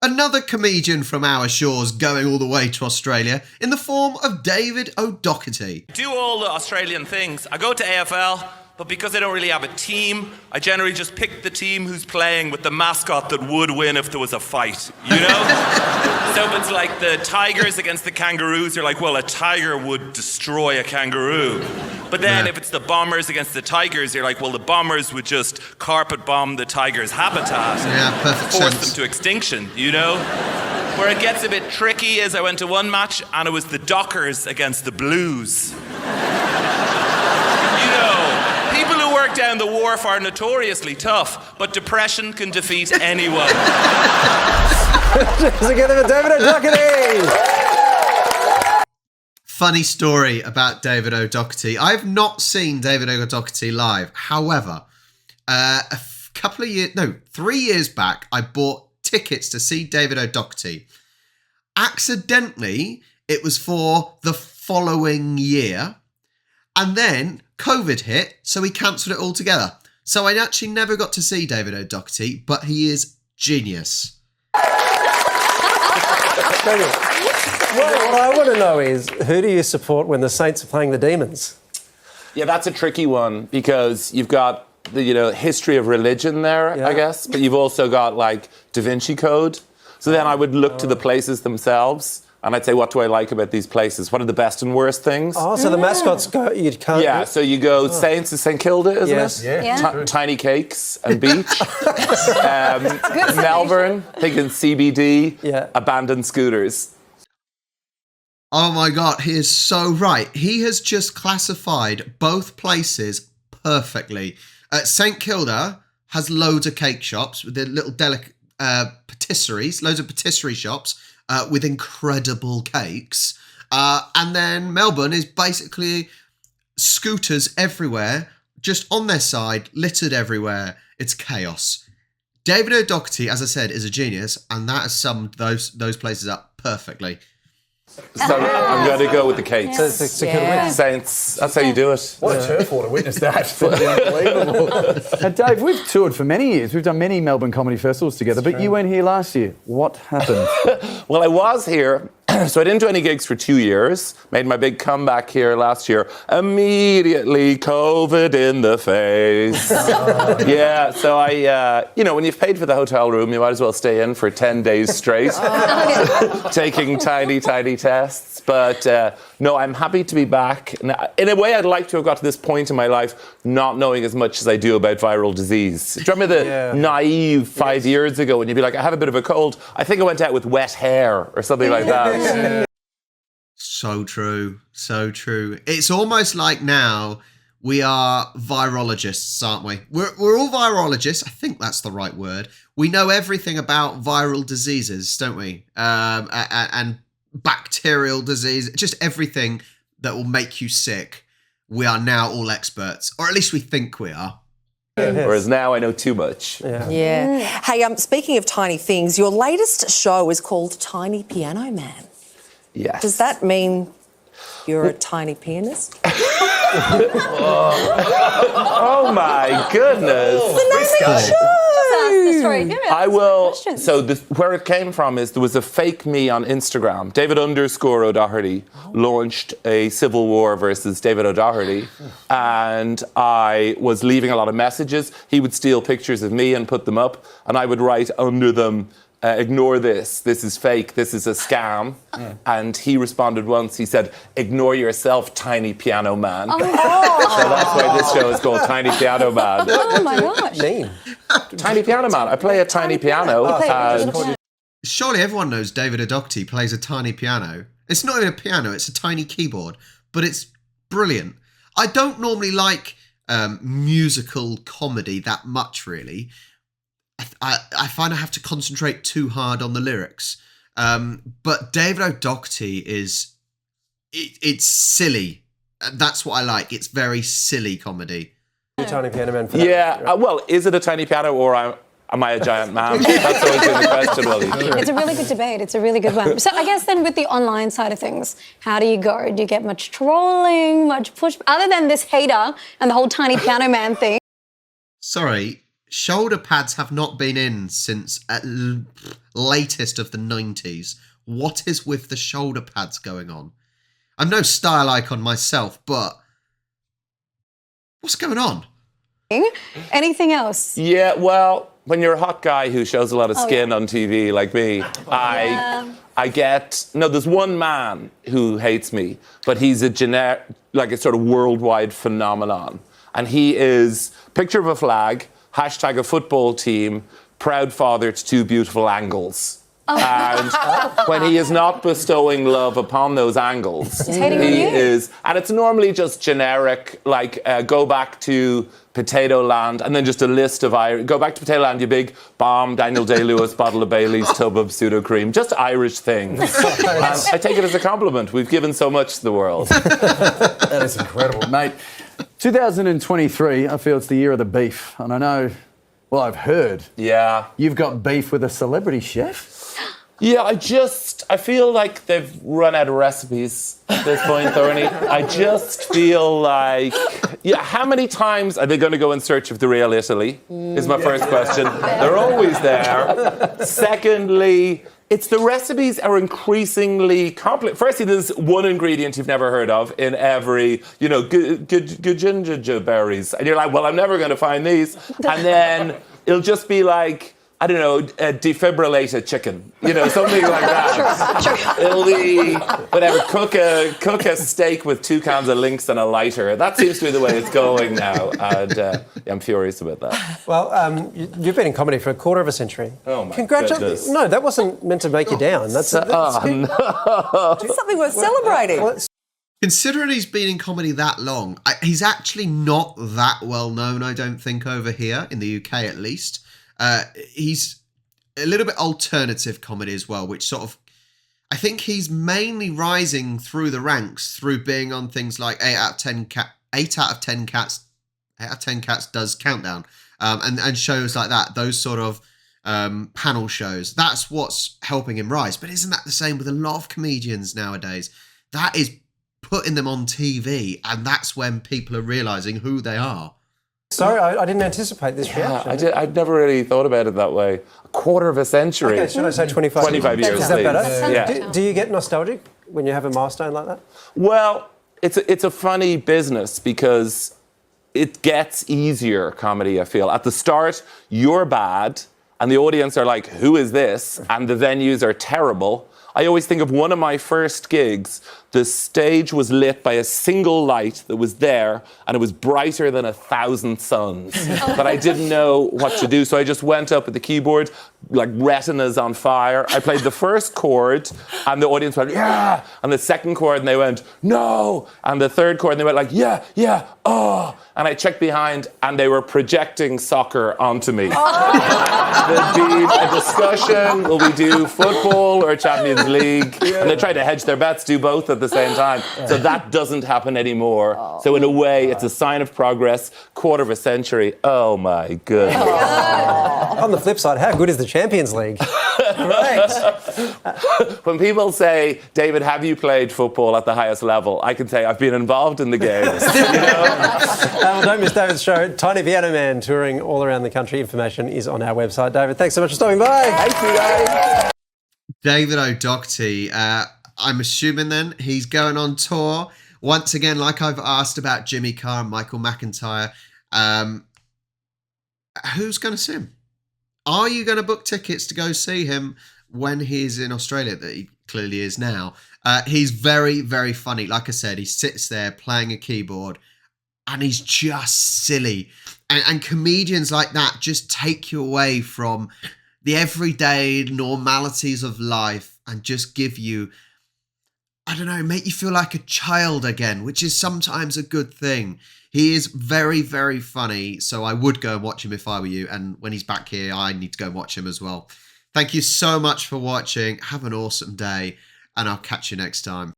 Another comedian from our shores going all the way to Australia in the form of David O'Doherty. Do all the Australian things. I go to AFL, but because I don't really have a team, I generally just pick the team who's playing with the mascot that would win if there was a fight, you know? So if it's like the Tigers against the Kangaroos, you're like, well, a tiger would destroy a kangaroo. But then if it's the Bombers against the Tigers, you're like, well, the Bombers would just carpet bomb the Tigers' habitat and force them to extinction, you know? Where it gets a bit tricky is I went to one match and it was the Dockers against the Blues. You know, people who work down the wharf are notoriously tough, but depression can defeat anyone. Together with David O'Doherty. Funny story about David O'Doherty. I've not seen David O'Doherty live. However, 3 years back, I bought tickets to see David O'Doherty. Accidentally, it was for the following year. And then COVID hit, so he cancelled it altogether. So I actually never got to see David O'Doherty, but he is genius. What I want to know is, who do you support when the Saints are playing the Demons? Yeah, that's a tricky one because you've got the history of religion there, I guess, but you've also got like Da Vinci Code. So then I would look to the places themselves and I'd say, what do I like about these places? What are the best and worst things? Oh, so the mascots go, you can't... Yeah, so you go Saints is St Kilda, isn't it? Yeah. Tiny cakes and beach. Melbourne, thinking CBD, abandoned scooters. Oh my God, he is so right. He has just classified both places perfectly. St Kilda has loads of cake shops with their little delicate patisseries, loads of patisserie shops with incredible cakes. And then Melbourne is basically scooters everywhere, just on their side, littered everywhere. It's chaos. David O'Doherty, as I said, is a genius, and that has summed those places up perfectly. So I'm going to go with the cakes. Saints, that's how you do it. What a turf war to witness that. It's unbelievable. Now, Dave, we've toured for many years. We've done many Melbourne comedy festivals together, but you weren't here last year. What happened? Well, I was here. So I didn't do any gigs for 2 years. Made my big comeback here last year. Immediately COVID in the face. Yeah, so I, when you've paid for the hotel room, you might as well stay in for 10 days straight. Taking tiny tests. But no, I'm happy to be back. In a way, I'd like to have got to this point in my life not knowing as much as I do about viral disease. Do you remember the naive 5 years ago when you'd be like, I have a bit of a cold. I think I went out with wet hair or something like that. So true. So true. It's almost like now we are virologists, aren't we? We're all virologists. I think that's the right word. We know everything about viral diseases, don't we? And bacterial disease, just everything that will make you sick. We are now all experts, or at least we think we are. Whereas now I know too much. Yeah. Hey, speaking of tiny things, your latest show is called Tiny Piano Man. Yes. Does that mean you're a tiny pianist? Oh my goodness. The name of the show. I will. So where it came from is there was a fake me on Instagram. David_O'Doherty launched a civil war versus David O'Doherty, and I was leaving a lot of messages. He would steal pictures of me and put them up, and I would write under them, ignore this. This is fake. This is a scam. And he responded once. He said, ignore yourself, tiny piano man. So that's why this show is called Tiny Piano Man. Oh my gosh. Tiny piano man. I play a tiny piano. Surely everyone knows David O'Doherty plays a tiny piano. It's not even a piano, it's a tiny keyboard, but it's brilliant. I don't normally like musical comedy that much, really. I find I have to concentrate too hard on the lyrics. But David O'Doherty it's silly. That's what I like. It's very silly comedy. Tiny piano man for that. Yeah, well, is it a tiny piano or am I a giant man? That's always been the question, Willie. It's a really good debate. It's a really good one. So I guess then with the online side of things, how do you go? Do you get much trolling, much push? Other than this hater and the whole tiny piano man thing. Sorry, shoulder pads have not been in since at latest of the 90s. What is with the shoulder pads going on? I'm no style icon myself, but what's going on? Anything else? Yeah, well, when you're a hot guy who shows a lot of skin on TV like me, I get... No, there's one man who hates me, but he's a sort of worldwide phenomenon. And he is picture of a flag, hashtag a football team, proud father to two beautiful angles. And when he is not bestowing love upon those angles, he is... And it's normally just generic, like, go back to Potato Land, and then just a list of... Go back to Potato Land, you big bomb, Daniel Day-Lewis, bottle of Bailey's, tub of pseudo-cream. Just Irish things. I take it as a compliment. We've given so much to the world. That is incredible, mate. 2023, I feel it's the year of the beef. And I know... Well, I've heard. Yeah. You've got beef with a celebrity chef? Yeah, I feel like they've run out of recipes at this point, Thorny. I just feel like... Yeah, how many times are they going to go in search of the real Italy, is my first question. They're always there. Secondly, it's the recipes are increasingly complex. Firstly, there's one ingredient you've never heard of in every, ginger berries. And you're like, well, I'm never going to find these. And then it'll just be like... I don't know, a defibrillated chicken, something like that. Sure. It'll be whatever. Cook a steak with 2 cans of Lynx and a lighter. That seems to be the way it's going now, and I'm furious about that. Well, you've been in comedy for a quarter of a century. Oh my Congratulations! goodness. No, that wasn't meant to make you down. That's Something worth celebrating. Considering he's been in comedy that long, he's actually not that well known, I don't think, over here, in the UK at least. He's a little bit alternative comedy as well, which sort of, I think he's mainly rising through the ranks through being on things like 8 out of 10 Cats does Countdown, and shows like that, those sort of panel shows. That's what's helping him rise. But isn't that the same with a lot of comedians nowadays? That is putting them on TV, and that's when people are realising who they are. Sorry, I didn't anticipate this reaction. I'd never really thought about it that way. A quarter of a century. Okay, should I say 25? 25 years, Is that better? Yeah. Do you get nostalgic when you have a milestone like that? Well, it's a funny business because it gets easier, comedy, I feel. At the start, you're bad, and the audience are like, who is this? And the venues are terrible. I always think of one of my first gigs. The stage was lit by a single light that was there, and it was brighter than 1,000 suns. But I didn't know what to do, so I just went up with the keyboard, like retinas on fire. I played the first chord, and the audience went, yeah! And the second chord, and they went, no! And the third chord, and they went like, yeah, yeah, oh! And I checked behind, and they were projecting soccer onto me. There'd be a discussion, will we do football or Champions League? And they tried to hedge their bets, do both at the same time. So that doesn't happen anymore. So in a way, it's a sign of progress. Quarter of a century. Oh my goodness. On the flip side, how good is the Champions League? Right. When people say, David, have you played football at the highest level? I can say I've been involved in the games. Well, don't miss David's show. Tiny Piano Man touring all around the country. Information is on our website. David, thanks so much for stopping by. Thank you, guys. David O'Doherty, I'm assuming then he's going on tour. Once again, like I've asked about Jimmy Carr and Michael McIntyre, who's going to see him? Are you going to book tickets to go see him when he's in Australia, that he clearly is now? He's very, very funny. Like I said, he sits there playing a keyboard and he's just silly. And comedians like that just take you away from the everyday normalities of life and just give you, I don't know, make you feel like a child again, which is sometimes a good thing. He is very, very funny, so I would go and watch him if I were you. And when he's back here, I need to go and watch him as well. Thank you so much for watching. Have an awesome day, and I'll catch you next time.